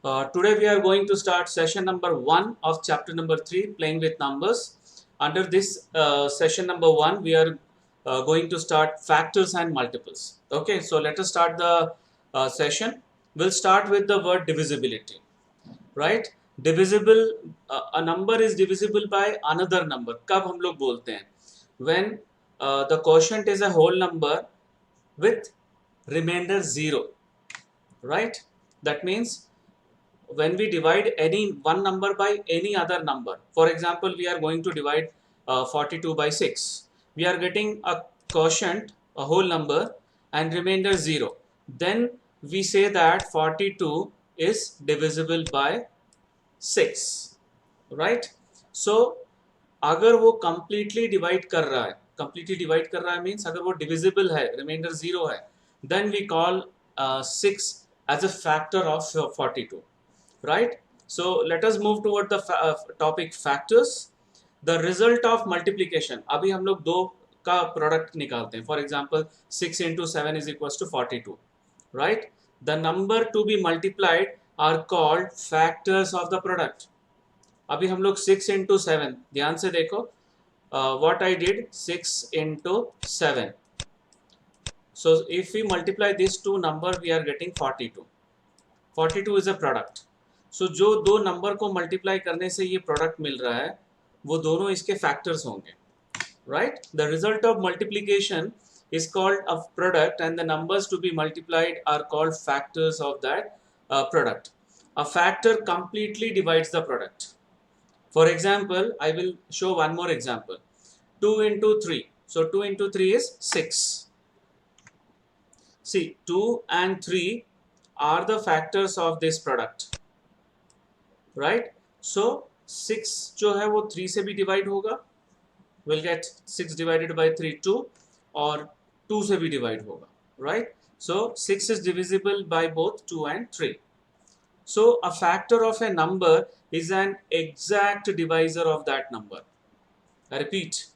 Today we are going to start session number 1 of chapter number 3, playing with numbers. Under this session number 1, we are going to start factors and multiples. Okay, so let us start the session. We'll start with the word divisibility, right? Divisible, a number is divisible by another number. कब हम लोग बोलते हैं? When the quotient is a whole number with remainder 0, right? That means when we divide any one number by any other number, for example, we are going to divide 42 by 6, we are getting a quotient, a whole number, and remainder 0. Then we say that 42 is divisible by 6, right? So अगर वो completely divide कर रहा है, completely divide कर रहा है means अगर वो divisible है, remainder 0 है, then we call 6 as a factor of 42, right? So let us move toward the topic factors. The result of multiplication, अभी हम लोग दो का प्रोडक्ट निकालते हैं. For example, 6 into 7 is equals to 42, right? The number to be multiplied are called factors of the product. अभी हम लोग 6 into 7, ध्यान से देखो, what I did, 6 into 7. So if we multiply these two number, we are getting 42. 42 is a product. So जो दो number को multiply करने से ये प्रोडक्ट मिल रहा है, वो दोनों इसके फैक्टर्स होंगे, right? The result of multiplication is called a product, and the numbers to be multiplied are called factors of that product. A factor completely divides the product. For example, I will show one more example. 2 into 3. So 2 into 3 is 6. See, 2 and 3 are the factors of this product, right? So 6 जो है वो 3 से भी divide होगा, we'll get 6 divided by 3, 2, और 2 से भी divide होगा, right? So 6 is divisible by both 2 and 3. So a factor of a number is an exact divisor of that number. I repeat,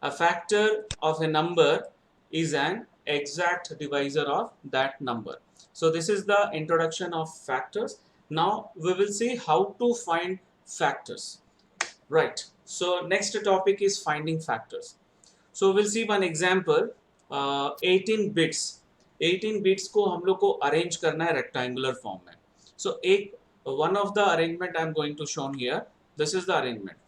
a factor of a number is an exact divisor of that number. So this is the introduction of factors. Now we will see how to find factors. Right. So next topic is finding factors. So we'll see one example. 18 bits. 18 bits को हम लोग को arrange करना है rectangular form में. So one of the arrangement I am going to show here. This is the arrangement.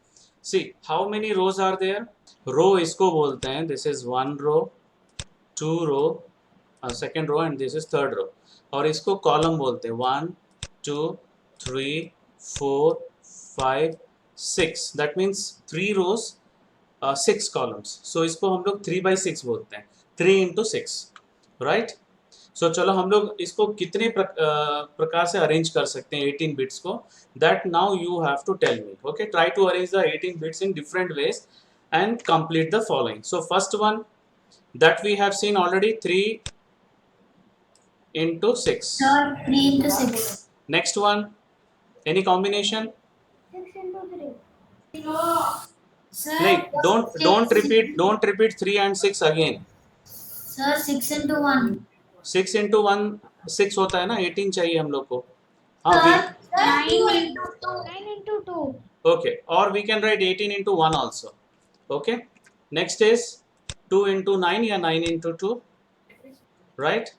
See how many rows are there. Row इसको बोलते हैं. This is one row, two row, second row, and this is third row. और इसको column बोलते हैं. 1, 2, 3, 4, 5, 6. That means 3 rows, 6 columns. So इसको हम लोग 3 by 6 बोलते हैं. 3 into 6, right? So चलो हम लोग इसको कितने प्रकार से अरेंज कर सकते हैं 18 बिट्स को, that now you have to tell me. Okay, try to arrange the 18 bits in different ways and complete the following. So first one that we have seen already, 3 into 6. Sir, 3 into 6. Next one, any combination? 6 into 3. Sir, Like don't repeat 3 and 6 again. Sir, 6 into 1. 6 into 1 6 होता है ना, 18 चाहिए हम लोग को. Sir, 9 into 2. 9 into 2. Okay, or we can write 18 into 1 also. Okay, next is 2 into 9 या 9 into 2, right?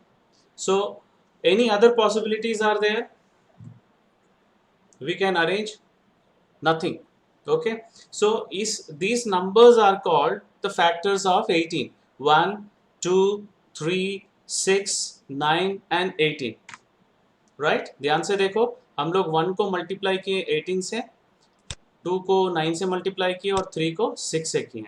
So any other possibilities are there? We can arrange nothing. Okay, so these numbers are called the factors of 18. 1, 2, 3, 6, 9 and 18, right? ध्यान से देखो, हम लोग 1 को multiply किए 18 से, 2 को 9 से मल्टीप्लाई किए और 3 को 6 से किए.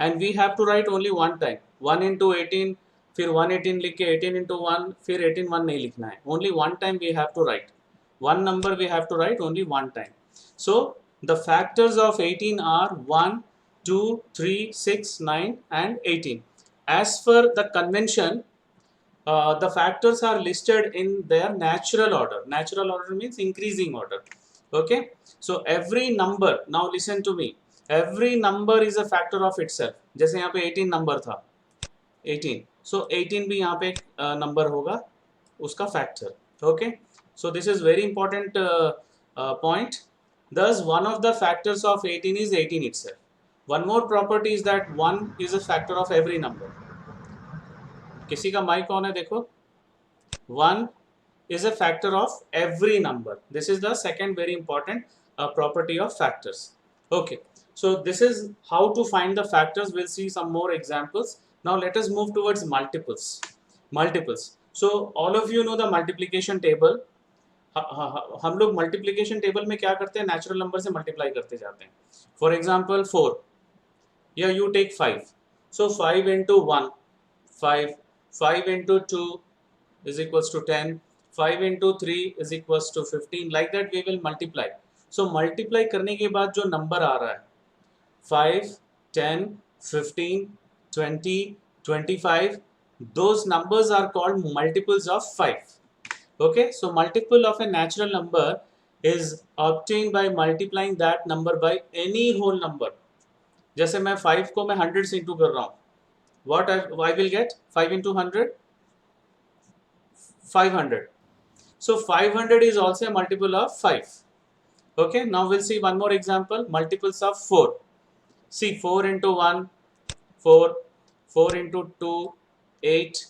And we have to write only one time. 1 into 18, फिर 118 लिख के 18 into 1, फिर 18 1 नहीं लिखना है. Only one time we have to write. One number we have to write only one time. So the factors of 18 are 1, 2, 3, 6, 9 and 18. As per the convention, the factors are listed in their natural order. Natural order means increasing order. Okay, so every number, now listen to me, every number is a factor of itself. जैसे यहाँ पे 18 number था, 18, so 18 भी यहाँ पे एक number होगा उसका factor. Okay, So this is very important point. Thus, one of the factors of 18 is 18 itself. One more property is that 1 is a factor of every number. किसी का माइक ऑन है देखो. 1 is a factor of every number. This is the second very important property of factors. Okay, so this is how to find the factors. We'll see some more examples. Now let us move towards multiples. So all of you know the multiplication table. हम लोग multiplication table में क्या करते हैं, natural number से multiply करते जाते हैं. फॉर एग्जाम्पल 4, या you take 5. So 5 into 1 5, 5 into 2 is equals to 10, 5 into 3 is equals to 15. Like that we will multiply. So multiply करने के बाद जो नंबर आ रहा है 5, 10, 15, 20, 25, those numbers are called multiples of 5. Okay, so multiple of a natural number is obtained by multiplying that number by any whole number. जैसे मैं 5 को मैं 100 से इंटू कर रहा हूँ, what I will get 5 into 100, 500. So 500 is also a multiple of 5. Okay, now we'll see one more example, multiples of 4. See, 4 into 1 4, 4 into 2 8,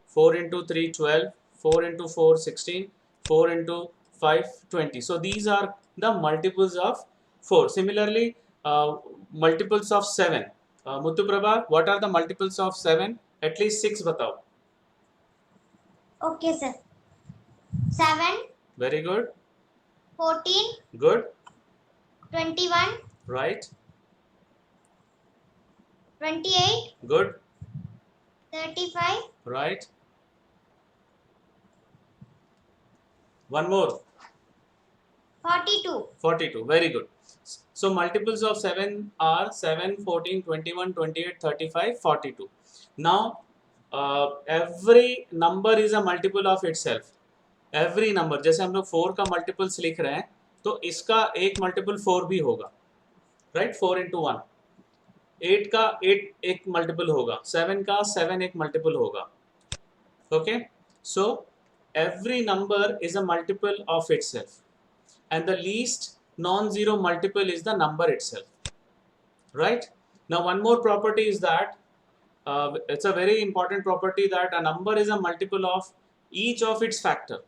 4 into 3 12, 4 into 4 16, 4 into 5 20. So these are the multiples of 4. Similarly, multiples of 7. Muthu Prabha, what are the multiples of 7? At least 6 batao. Okay, sir. 7, Very good. 14, Good. 21, Right. 28, Good. 35, Right. One more. 42. 42. Very good. So multiples of 7 are 7, 14, 21, 28, 35, 42. Now every number is a multiple of itself. Every number, जैसे हम लोग 4 का multiples लिख रहे हैं तो इसका एक मल्टीपल 4 भी होगा, राइट. 4 into 1. 8 का 8 एक मल्टीपल होगा, 7 का 7 एक मल्टीपल होगा. Okay, so every number is a multiple of itself, and the least non-zero multiple is the number itself, right. Now one more property is that it's a very important property that a number is a multiple of each of its factor.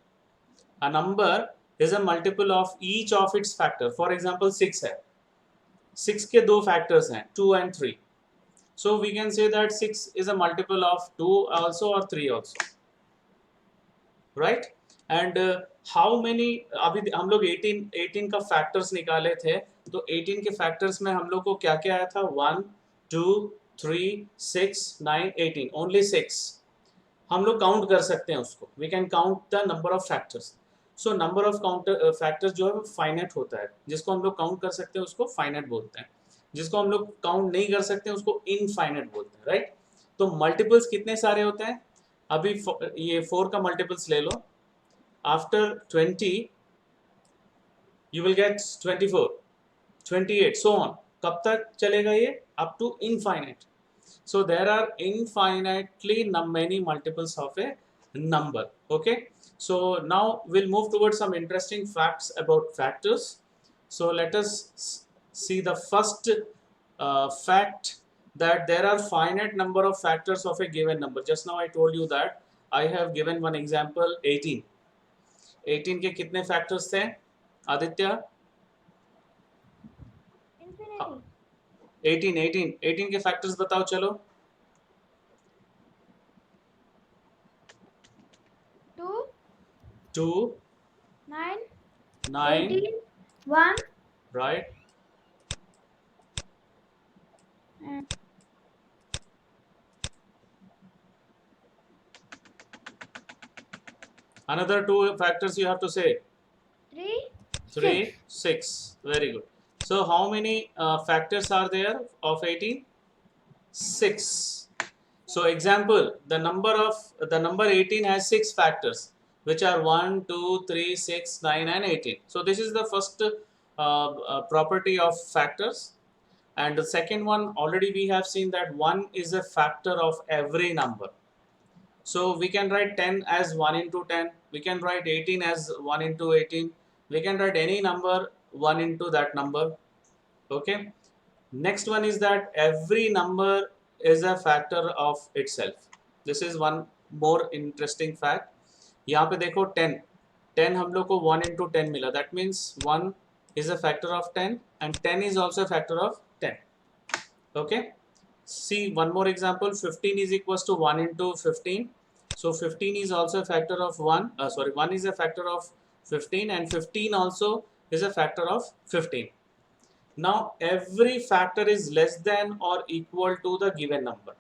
A number is a multiple of each of its factor. For example 6 है, 6 के दो factors हैं 2 and 3. So we can say that 6 is a multiple of 2 also or 3 also, right. And how many, अभी हम लोग 18 का factors निकाले थे, तो 18 के फैक्टर्स में हम लोग को क्या क्या आया था, 1 2 3 6 9 18. ओनली 6 हम लोग काउंट कर सकते हैं उसको. We can count the number of factors. So number of counter factors जो है वो फाइनाइट होता है. जिसको हम लोग काउंट कर सकते हैं उसको फाइनाइट बोलते हैं, जिसको हम लोग काउंट नहीं कर सकते हैं उसको इनफाइनाइट बोलते हैं, राइट. तो मल्टीपल्स कितने सारे होते हैं, अभी ये 4 का मल्टीपल्स ले लो. After 20 you will get 24, 28, so on. कब तक चलेगा ये, up to infinite. So there are infinitely many multiples of a number. Okay, so now we'll move towards some interesting facts about factors. So let us see the first fact, that there are finite number of factors of a given number. Just now I told you that I have given one example, 18. 18 के कितने factors थे Aditya? Infinity. 18 के factors बताओ चलो. 2, 2 9, 9 18, 1, right. and Another 2 factors you have to say. 3, 3 6. Very good. So how many factors are there of 18? 6. So example, the number 18 has 6 factors, which are 1 2 3 6 9 and 18. So this is the first property of factors. And the second one, already we have seen that 1 is a factor of every number. So we can write 10 as 1 into 10, We can write 18 as 1 into 18. We can write any number 1 into that number. Okay. Next one is that every number is a factor of itself. This is one more interesting fact. यहाँ पे देखो 10 10 हम लोग को 1 into 10 मिला. That means 1 is a factor of 10 and 10 is also a factor of 10. Okay. See one more example. 15 is equals to 1 into 15. So 15 is also a factor of 1. 1 is a factor of 15 and 15 also is a factor of 15. Now every factor is less than or equal to the given number.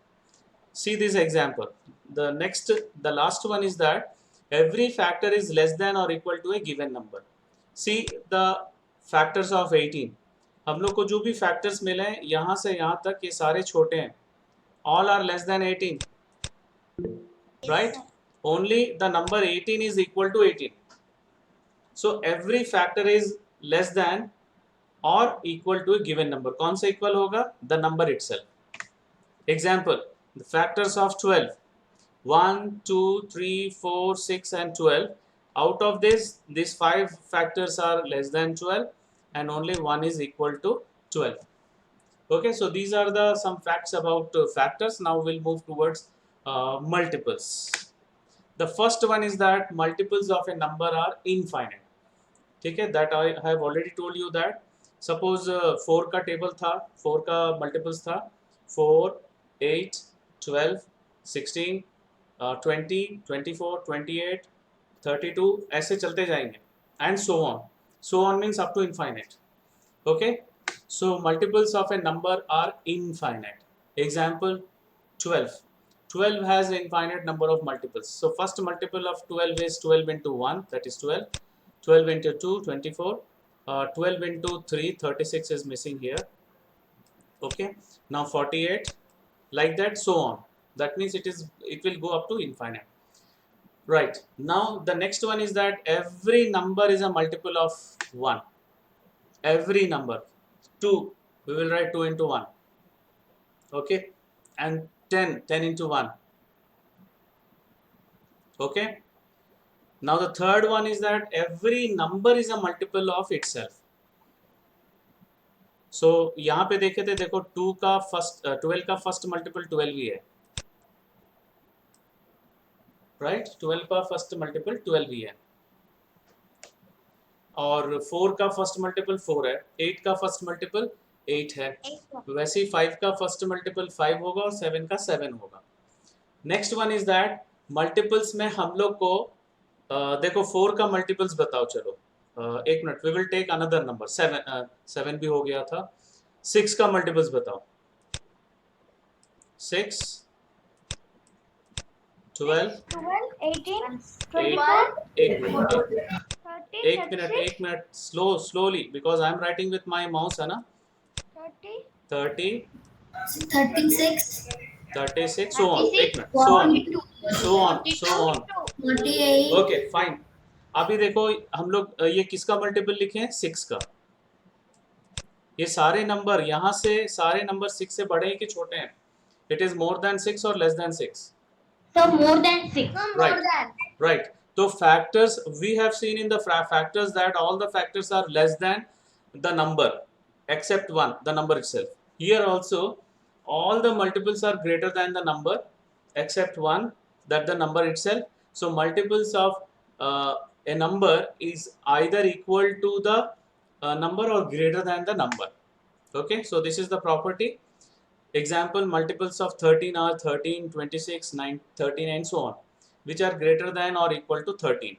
See this example. The last one is that every factor is less than or equal to a given number. See the factors of 18. हम लोग को जो भी factors मिले हैं यहाँ से यहाँ तक ये सारे छोटे हैं. All are less than 18. Right? Only the number 18 is equal to 18. So every factor is less than or equal to a given number. कौन सा equal होगा? The number itself. Example, the factors of 12. 1, 2, 3, 4, 6 and 12. Out of this, these 5 factors are less than 12 and only 1 is equal to 12. Okay, so these are the some facts about factors. Now we'll move towards multiples. The first one is that multiples of a number are infinite. ठीक है, that I have already told you that. Suppose 4 का table था, 4 का multiples था 4, 8, 12, 16, 20, 24, 28, 32 ऐसे चलते जाएंगे and so on. So on means up to infinite. Okay, so multiples of a number are infinite. Example 12. 12 has an infinite number of multiples. So first multiple of 12 is 12 into 1, that is 12. 12 into 2, 24. 12 into 3, 36 is missing here. Okay, now 48, like that, so on. That means it will go up to infinite. Right, now the next one is that every number is a multiple of 1. Every number. 2, we will write 2 into 1. Okay, and 10 into 1. Okay, now the third one is that every number is a multiple of itself. So यहाँ पे देखे थे, देखो 2 का first 12 का first multiple 12 ही है. Right, 12 का first multiple 12 ही है. और 4 का फर्स्ट मल्टीपल 4 है. 8 का फर्स्ट मल्टीपल 8 है. वैसे ही 5 का फर्स्ट मल्टीपल 5 होगा और 7 का 7 होगा. Next one is that multiples में हम लोग को देखो 4 का मल्टीपल्स बताओ. चलो एक minute, we will take another number. 7 भी हो गया था. 6 का मल्टीपल्स बताओ. 6, 12, 18, एक minute slowly because I am writing with my mouse है ना. 30, 36, 36, so on. एक minute, so on. 48. Okay, fine. अभी देखो हम लोग ये किसका मल्टीपल लिखे हैं? 6 का. ये सारे नंबर यहाँ से सारे नंबर 6 से बड़े हैं कि छोटे हैं? It is more than 6 or less than 6? So more than 6. Right. So factors, we have seen in the factors that all the factors are less than the number except one, the number itself. Here also all the multiples are greater than the number except one, that the number itself. So multiples of a number is either equal to the number or greater than the number. Okay, so this is the property. Example, multiples of 13 are 13, 26, 9, 13 and so on, which are greater than or equal to 13.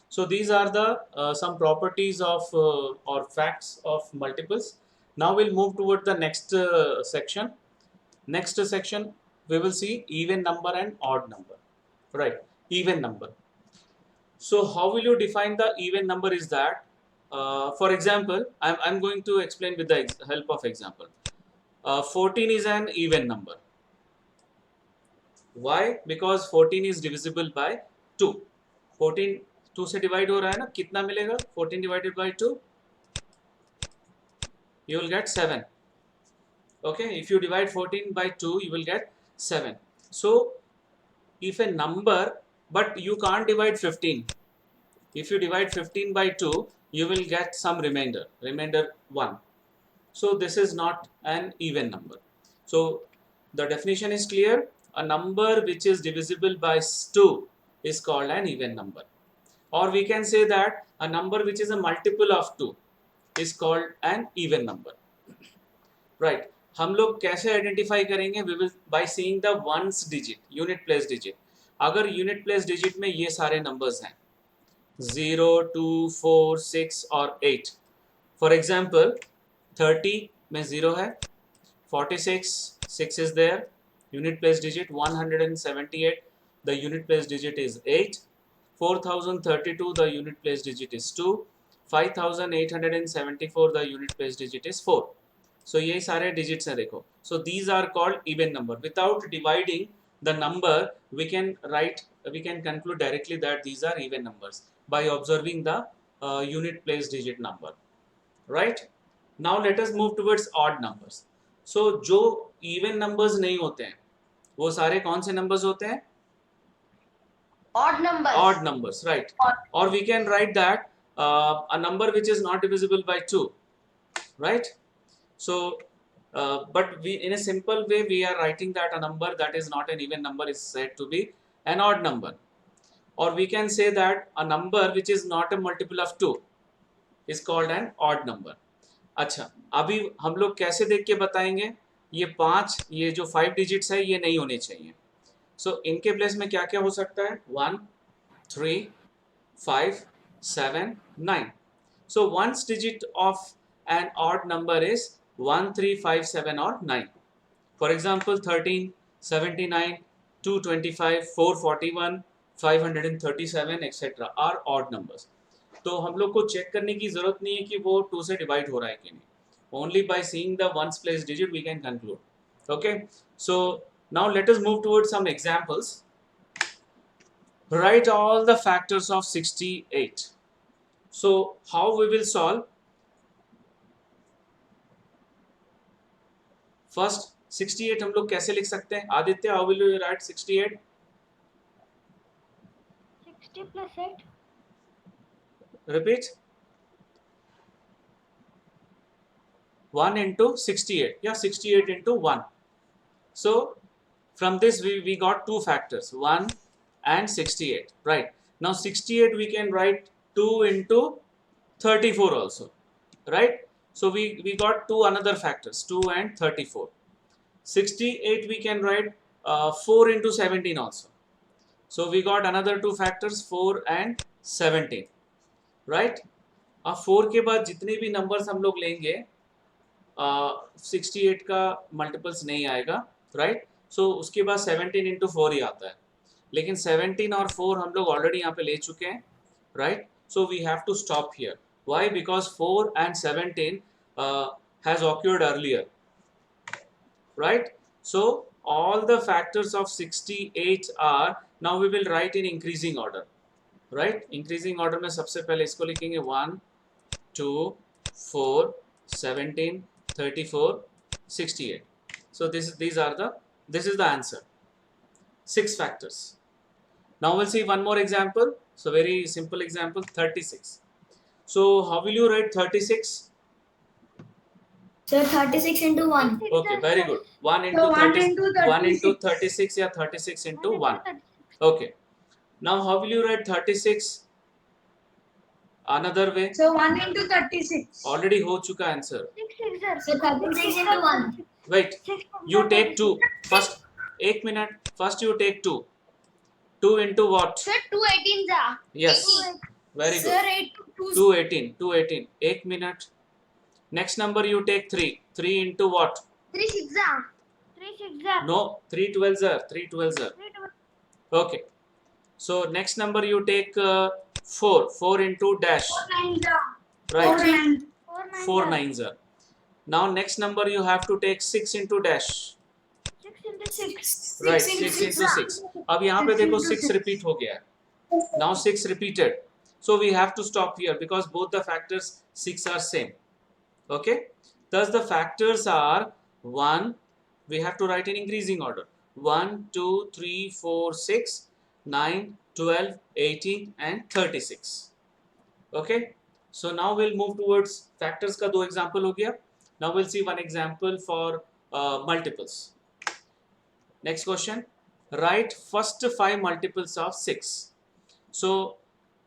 So these are the some properties of or facts of multiples. Now we'll move toward the next section. Next section we will see even number and odd number. Right, even number. So how will you define the even number is that, for example, I'm going to explain with the help of example. 14 is an even number. Why? Because 14 is divisible by 2. 14 2 से divide हो रहा है ना, कितना मिलेगा? 14 divided by 2, you will get 7. Okay, if you divide 14 by 2, you will get 7. So if a number, but you can't divide 15. If you divide 15 by 2, you will get some remainder 1. So this is not an even number. So the definition is clear. A number which is divisible by 2 is called an even number. Or we can say that a number which is a multiple of 2 is called an even number. Right. हम लोग कैसे identify करेंगे? We will by seeing the ones digit, unit place digit. अगर unit place digit में ये सारे numbers हैं 0, 2, 4, 6 और 8. For example, 30 में 0 है, 46 6 is there, unit place digit 178, the unit place digit is 8, 4032 the unit place digit is 2, 5874 the unit place digit is 4. So ये सारे digits हैं देखो. So these are called even number. Without dividing the number, we can conclude directly that these are even numbers by observing the unit place digit number. Right? Now let us move towards odd numbers. So जो even numbers नहीं होते हैं, वो सारे कौन से numbers होते हैं? Odd numbers. Odd numbers, right? Or we can write that a number which is not divisible by 2, right? So, but we, in a simple way, we are writing that a number that is not an even number is said to be an odd number. Or we can say that a number which is not a multiple of 2 is called an odd number. अच्छा, अभी हम लोग कैसे देख के बताएंगे? ये 5, ये जो 5 digits है, ये नहीं होने चाहिए. So इनके प्लेस में क्या क्या हो सकता है? 1, 3, 5, 7, 9. So one's digit of an odd number is 1, 3, 5, 7 or 9. For example, 13, 79, 225, 441, 537 etc. are odd numbers. तो हम लोग को चेक करने की जरूरत नहीं है कि वो 2 से डिवाइड हो रहा है कि नहीं. Only by seeing the ones place digit we can conclude. Okay, so now let us move towards some examples. Write all the factors of 68. So how we will solve? First 68 हम लोग कैसे लिख सकते हैं? Aditya, how will you write 68? 60 plus 8. Repeat. 1 into 68. Yeah, 68 into 1. So from this we got two factors, 1 and 68. Right. Now 68 we can write 2 into 34 also. Right. So we got two another factors, 2 and 34. 68 we can write 4 into 17 also. So we got another two factors, 4 and 17. Right. अब 4 के बाद जितने भी numbers हम लोग लेंगे 68 का multiples नहीं आएगा. राइट. सो उसके बाद 17 into 4 ही आता है. लेकिन 17 और 4 हम लोग ऑलरेडी यहाँ पे ले चुके हैं. Right. So we have to stop here. Why? Because 4 and 17 has occurred earlier. Right. So all the factors of 68 are, now we will write in increasing order. Right. Increasing order में सबसे पहले इसको लिखेंगे 1, 2, 4, 17, 34, 68. So this is the answer. 6 factors. Now we'll see one more example. So very simple example, 36. So how will you write 36? So 36 into 1. Okay, very good. 1 into So 1 30, into 1 into 36. 36 या 36 into 1. Okay. Now how will you write 36? Another way. So 1 into 36. Already हो चुका answer. 6 So 36 into 1. Wait. You take 2. First, 1 minute. First you take 2. 2 into what? Sir, 2 18s are. Yes. Very Sir, good. 8 to 2. 218. 218. 1 minute. Next number you take 3. 3 into what? 3 6 are. 3 6 are. No. 3 12s are. 3 12s are. 3 12. Okay. So next number you take 4. 4 into dash. 4 9s are. Right. 4 9. 4 9s are. Now next number you have to take 6 into dash. 6 into 6. Right. 6 into 6. अब यहाँ पे देखो 6 repeat हो गया है. Now 6 repeated. So we have to stop here because both the factors 6 are same. Okay. Thus the factors are 1. We have to write in increasing order. 1, 2, 3, 4, 6, 9, 12, 18 and 36. Okay, so now we'll move towards factors का दो example हो गया. Now we'll see one example for multiples. Next question, write first 5 multiples of 6. So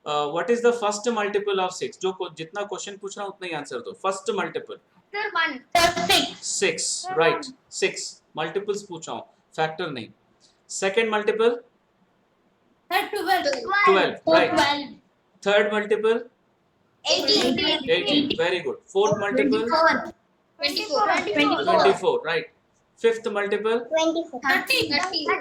what is the first multiple of 6? जो जितना question पूछ रहा हूँ उतना ही answer दो. First multiple Sir, 1. 6, right? 6 multiples पूछा हूँ, factor नहीं. Second multiple Sir, 12. 12, right? 12. Third multiple 18. 18, very good. Fourth multiple 24. 24. 24, right? Fifth multiple 30.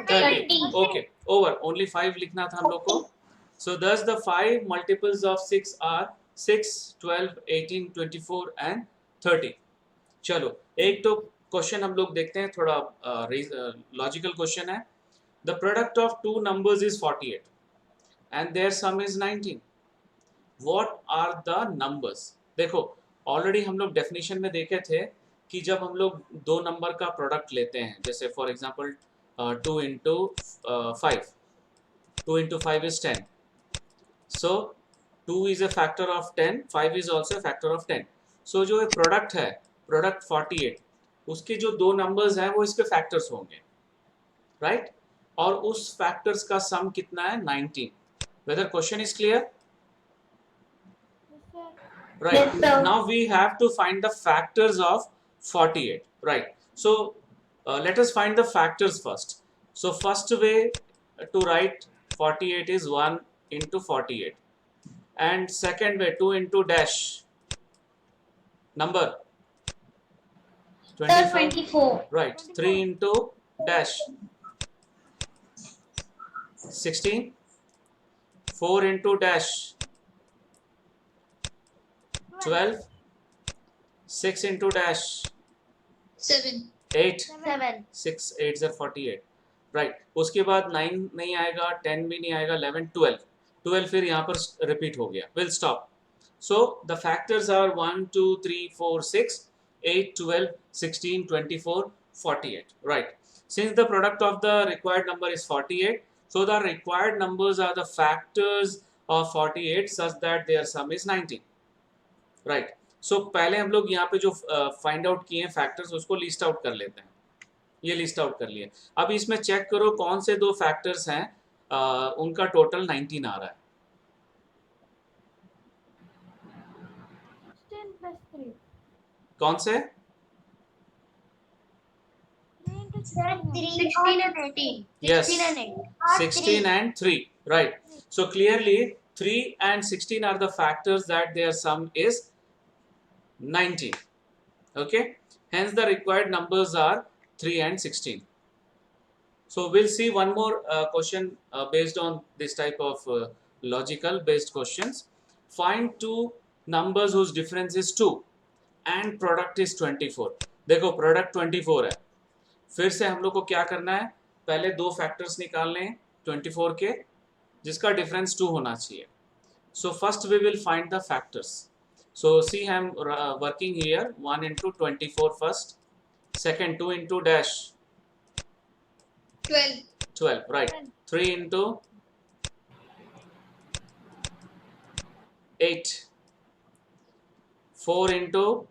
30. Okay, over. Only 5 लिखना था हम लोग को. So thus the 5 multiples of 6 are 6, 12, 18, 24 and 30. चलो एक तो क्वेश्चन हम लोग देखते हैं, थोड़ा लॉजिकल क्वेश्चन है. The product of two numbers is 48 and their sum is 19. What are the numbers? देखो ऑलरेडी हम लोग डेफिनेशन में देखे थे कि जब हम लोग दो नंबर का प्रोडक्ट लेते हैं, जैसे for example 2 into 5, 2 into 5 is 10. So 2 is a factor of 10, 5 is also a factor of 10. So जो प्रोडक्ट है, प्रोडक्ट 48, उसके जो दो नंबर्स हैं वो इसके फैक्टर्स होंगे, राइट? और उस फैक्टर्स का सम कितना है? 19. Whether question is clear? Right. Yes, sir. Now we have to find the factors of 48. Right. So let us find the factors first. So first way to write 48 is 1 into 48. And second way 2 into dash. Number? Sir, 24. Right. 3 into dash. 16. 4 into dash. 12. 6 into dash. 7. 8. 7. 6 8s are 48. Right. उसके बाद 9 नहीं आएगा, 10 भी नहीं आएगा, 11, 12. 12 फिर यहाँ पर रिपीट हो गया. Will stop. So the factors are 1 2 3 4 6 8 12 16 24 48. Right. Since the product of the required number is 48, so the required numbers are the factors of 48 such that their sum is 19. Right. सो पहले हम लोग यहाँ पे जो फाइंड आउट किए हैं factors उसको list out कर लेते हैं. ये लिस्ट आउट कर लिए. अब इसमें चेक करो कौन से दो फैक्टर्स हैं, उनका टोटल 19 आ रहा है. 16 plus 3. कौन से? 16 and 18. Yes. 16 and 8. 16 and 3. Right. So clearly 3 and 16 are the factors that their sum is 19. Okay. Hence the required numbers are 3 and 16. So we'll see one more question based on this type of logical based questions. Find two numbers whose difference is 2 and product is 24. देखो product 24 है. फिर से हम लोग को क्या करना है? पहले दो फैक्टर्स निकालने हैं 24 के जिसका डिफरेंस 2 होना चाहिए. So first we will find the factors. So see I am working here 1 into 24 first. Second 2 into dash 12. 12, right. 3 into 8. 4 into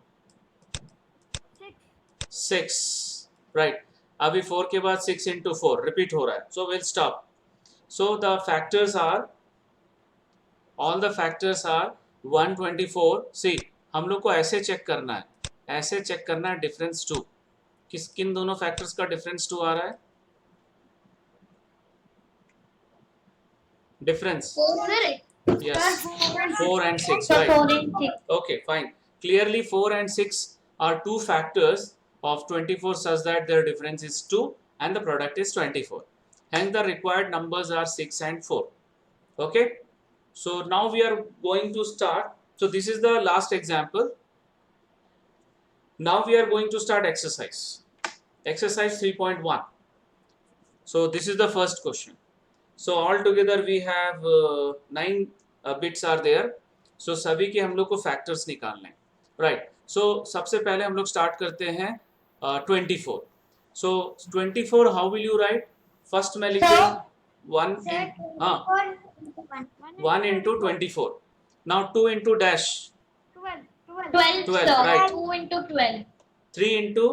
6, right. अभी 4 के बाद 6 into 4 रिपीट हो रहा है. So we'll stop. So the factors are, all the factors are 124. See हम लोग को ऐसे चेक करना है, ऐसे चेक करना है डिफरेंस 2. किन दोनों फैक्टर्स का डिफरेंस 2 आ रहा है? Difference 4. yes 4 and 6, Sir, right. 4 and 6. Okay, fine. Clearly 4 and 6 are two factors of 24 such that their difference is 2 and the product is 24. Hence the required numbers are 6 and 4. Okay. So now we are going to start. So this is the last example. Now we are going to start exercise. Exercise 3.1. So this is the first question. So all together we have 9 bits are there. So सभी के हम लोग को factors निकालने हैं. Right. So सबसे पहले हम लोग start करते हैं 24. So 24 how will you write? First मैं लिखूँ 1 into 24. Now 2 into dash. 12. 12, 12, sir. right. 2 into 12. 3 into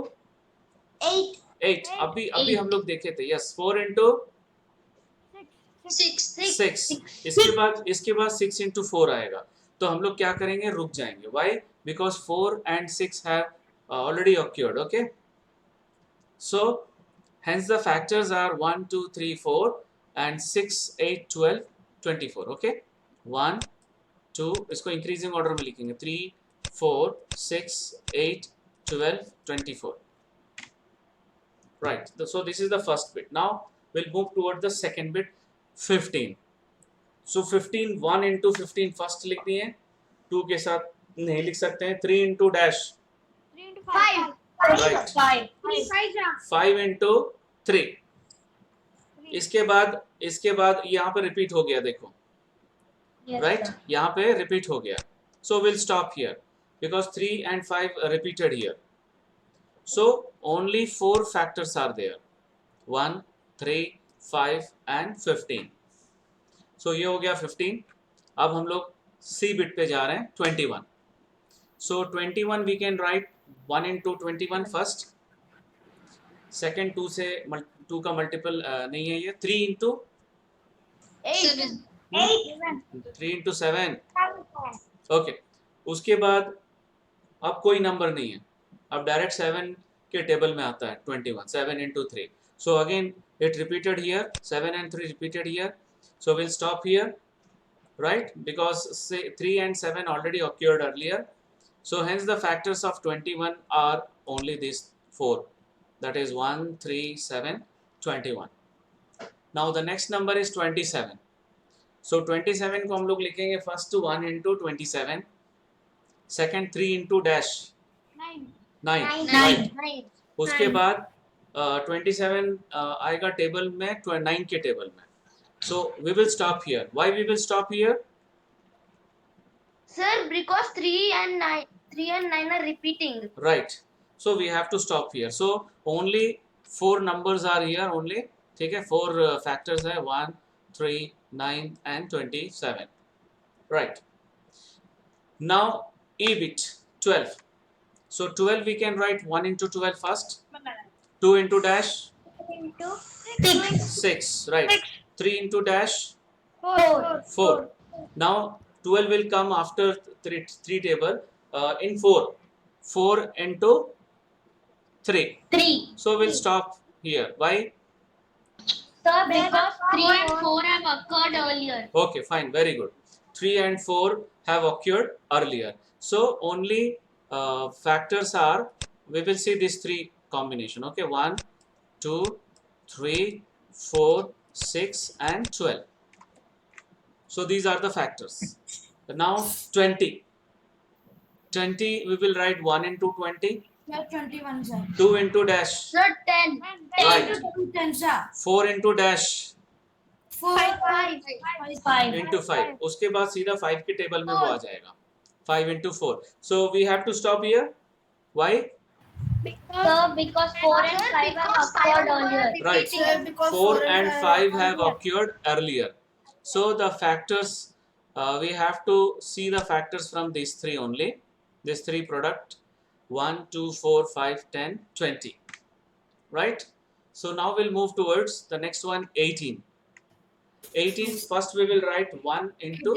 8. 8. अभी हम लोग देखे थे. Yes. 4 into 6. 6. इसके बाद 6 into 4 आएगा. तो हम लोग क्या करेंगे? रुक जाएंगे. Why? Because 4 and 6 have already occurred. Okay. So hence the factors are 1, 2, 3, 4 and 6, 8, 12, 24. Okay. 1, 2. इसको increasing order में लिखेंगे. 3, 4, 6, 8, 12, 24. Right. So this is the first bit. Now we'll move toward the second bit. 15. So 15, 1 into 15 first लिखनी है. 2 के साथ नहीं लिख सकते हैं. 3 into dash. 3 into 5. 5. Right. 5. 5 into 3. इसके बाद यहाँ पे रिपीट हो गया. देखो. Yes, Right. sir. यहाँ पे रिपीट हो गया. So we'll stop here because 3 and 5 are repeated here. So only 4 factors are there. 1, 3, 5 and 15. So ये हो गया 15. अब हम लोग C bit पे जा रहे हैं. 21. So 21 we can write 1 into 21 first. Second 2 से 2 का multiple नहीं है ये. 3 into 8. 3 into 7. Okay. उसके बाद अब कोई नंबर नहीं है. अब डायरेक्ट 7 के टेबल में आता है 21. 7 into 3. So again it repeated here. 7 and 3 repeated here. So we'll stop here, right? Because say 3 and 7 already occurred earlier. So hence the factors of 21 are only these 4. That is 1, 3, 7, 21. Now the next number is 27. So 27 को हम लोग लिखेंगे first 1 into 27. Second 3 into dash 9. 9. 9. Right. उसके बाद 27 आएगा table में 9 के table में. So we will stop here. Why we will stop here? Sir, because 3 and 9 are repeating. Right. So we have to stop here. So only 4 numbers are here only. ठीक है. 4 factors है. 1, 3, 9 and 27. Right. Now E bit 12. So 12 we can write 1 into 12 first. 2 into dash Into 6. Right. 3 into dash 4. 4. Now 12 will come after 3 table in 4. 4 into 3. 3. So we'll stop here. Why? Sir, because 3 and 4 have occurred earlier. Okay, fine, very good. 3 and 4 have occurred earlier. So only factors are, we will see these 3 combination. Okay, 1, 2, 3, 4, 6 and 12. So these are the factors. Now 20. 20 we will write 1 into 20. 21, sir. 2 into dash. Sir, 10. Right. 10, sir. 4 into dash 5. into 5. उसके बाद सीधा 5 के table में वो आ जाएगा. 5 into 4. So we have to stop here. Why? Sir, because 4 and 5 have occurred earlier. Right. 4 and 5 have occurred earlier. So the factors, we have to see the factors from these 3 only. These 3 product. 1, 2, 4, 5, 10, 20. Right? So now we'll move towards the next one, 18. 18, first we will write 1 into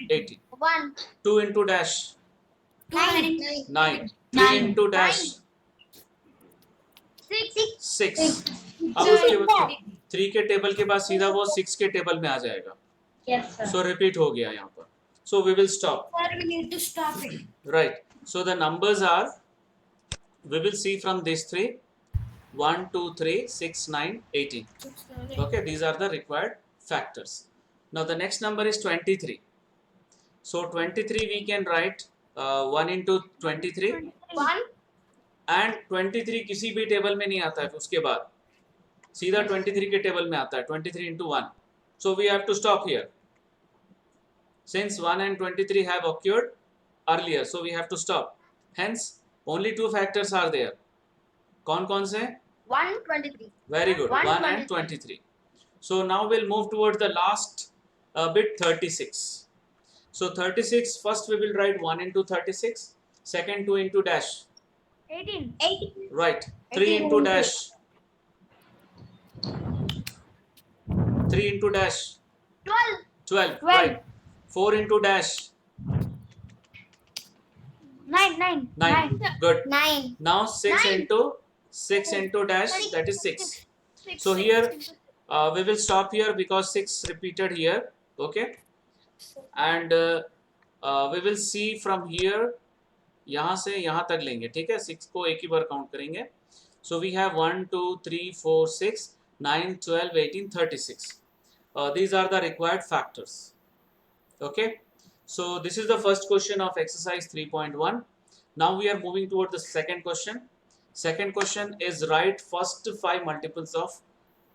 18. 1. 2 into dash 9. 9. 3 into dash 6. 6. अब उसके बाद 3 के table के बाद सीधा वो 6 के table में आ जाएगा. Yes, sir. So repeat हो गया यहाँ पर. So we will stop. Sir, we need to stop it. Right. So the numbers are, we will see from these 3, 1, 2, 3, 6, 9, 18. Okay, these are the required factors. Now the next number is 23. So 23 we can write 1 into 23 1. and 23 किसी भी table में नहीं आता है. उसके बाद सीधा 23 के टेबल में आता है. 23 into 1. So we have to stop here. Since 1 and 23 have occurred earlier, so we have to stop. Hence only 2 factors are there. कौन से? 1, 23. Very good. 1, 1 and 23. So now we'll move towards the last bit, 36. So 36, first we will write 1 into 36, second 2 into dash. 18. Right. 3 into dash. 3 into dash. 12. 12. Right. 4 into dash. 9. 9. Good. 9. Now 6 into dash, that is 6. So here we will stop here because 6 repeated here. Okay. And we will see from here, यहाँ से यहाँ तक लेंगे, ठीक है. 6 को एक ही बार count करेंगे. So we have 1, 2, 3, 4, 6, 9, 12, 18, 36. These are the required factors. Okay. So this is the first question of exercise 3.1. Now we are moving toward the second question. Second question is write first 5 multiples of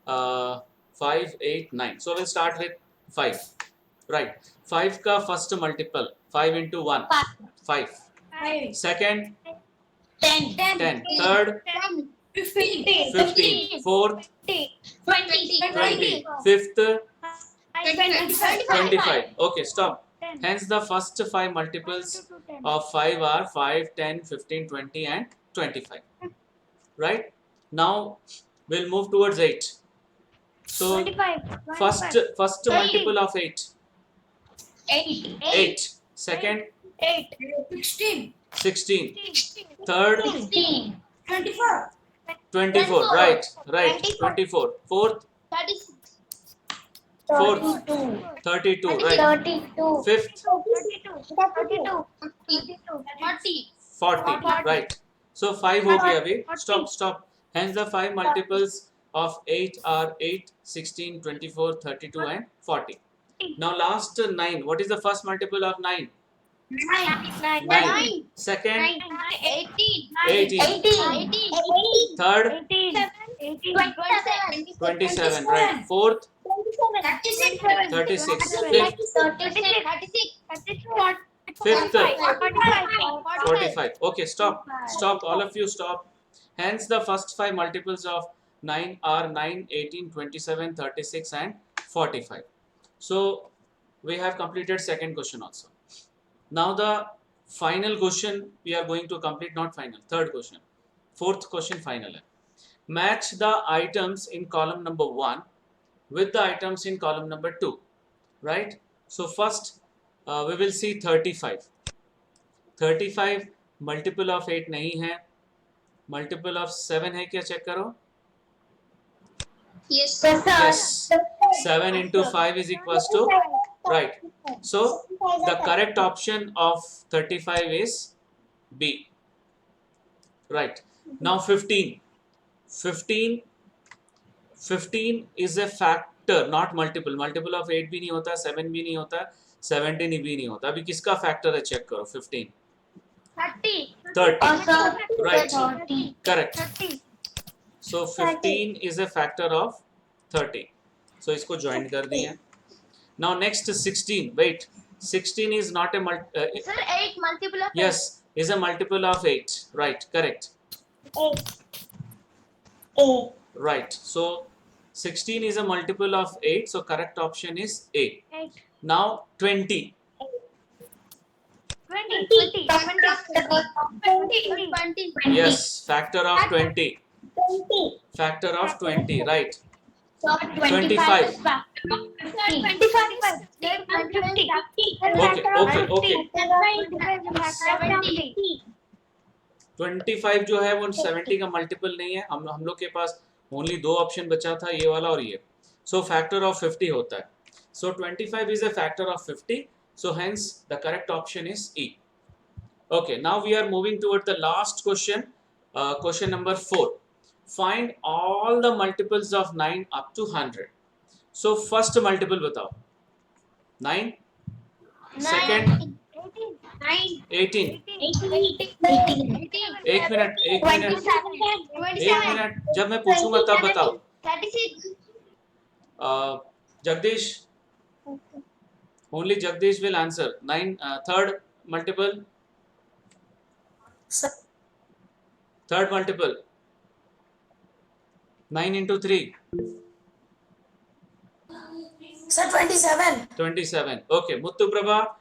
5, 8, 9. So we'll start with 5. Right. 5 ka first multiple, 5 into 1, 5. 5. Second, 10. 10. Third, 15. 15. Fourth, 20. 20. Fifth, 25. 25. Okay, stop. 10. Hence the first 5 multiples of 5 are 5, 10, 15, 20 and 25. Right? Now we'll move towards 8. So 25. first multiple of 8, 8. 8. Second, 8. 16. 16. Third, 16. 24. 24. Right. 24. Fourth, 36. Fourth, 32. Right. 32. Fifth, 32. 40. 40. Right. So 5 हो गया अभी. Stop. Hence the 5 multiples of 8 are 8, 16, 24, 32 and 40. Now last 9. What is the first multiple of 9? 9. Second, 18. Third, 27. Right. Fourth, 36. Fifth, 45. Okay, stop. All of you stop. Hence the first 5 multiples of 9 are 9, 18, 27, 36 and 45. So we have completed second question also. Now the final question we are going to complete, not final, third question. Fourth question final. Match the items in column number 1 with the items in column number 2. Right? So first we will see 35. 35 multiple of 8 नहीं है, multiple of 7 है क्या, check करो. Yes. Yes. 7 into 5 is equals to, right. So the correct option of 35 is B. Right. Now 15. 15 is a factor, not multiple. Multiple of 8 भी नहीं होता, 7 भी नहीं होता, 17 भी नहीं होता. अभी किसका factor है, चेक करो. 15. 30. Right. Correct. So 15 is a factor of 30. So इसको join कर दिए. Now next 16. Wait. 16 is not a Sir, 8 multiple of yes, is a multiple of 8. Right. Correct. 8. Right. So 16 is a multiple of 8. So correct option is A. 8. Now 20. 20. Yes. Factor of 20. Factor of 20. Right. 25. Okay. 25 जो है वो 70 का multiple नहीं है. हम लोग के पास only 2 option बचा था, ये वाला और ये. सो फैक्टर ऑफ 50 होता है. सो 25 is a factor of 50. So hence the correct option is E. Okay, now we are moving toward the last question. Question number 4. Find all the multiples of 9 up to 100. So first multiple बताओ. 9. Second 18. एक minute. जब मैं पूछूंगा तब बताओ. 36. Jagdish. Only Jagdish will answer. 9. Third multiple. Third multiple. 9 into 3. Sir, 27. 27. Okay. Muthu Prabha,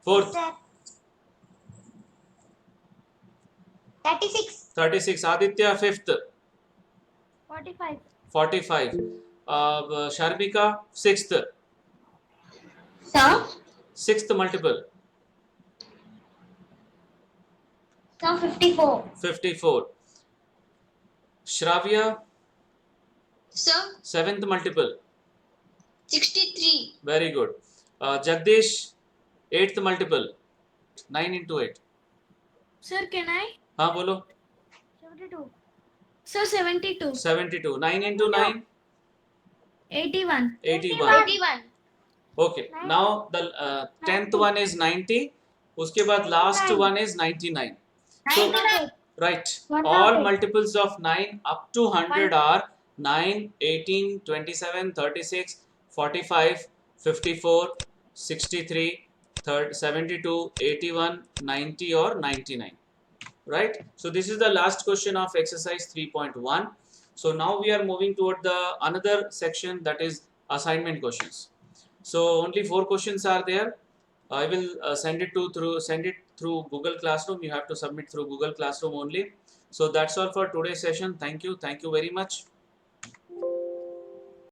Fourth, Sir. 36. 36. Aditya, fifth, 45. 45. Sharmika, sixth. Sir, Sixth multiple, Sir, 54. 54. Shravya, sir, seventh multiple. 63. Very good. Jagdish, eighth multiple. 9 into 8. Sir, can I? हाँ बोलो. 72. Sir, 72. 72. 9 into 9. 81. 81. 81. Okay. Now the 10th one is 90. उसके बाद last 99. one is 99. So 99. right. 108. All multiples of 9 up to 100 are 9, 18, 27, 36, 45, 54, 63, 72, 81, 90 or 99. Right. So this is the last question of exercise 3.1. So now we are moving toward the another section, that is assignment questions. So only 4 questions are there. I will send it through Google Classroom. You have to submit through Google Classroom only. So that's all for today's session. Thank you very much.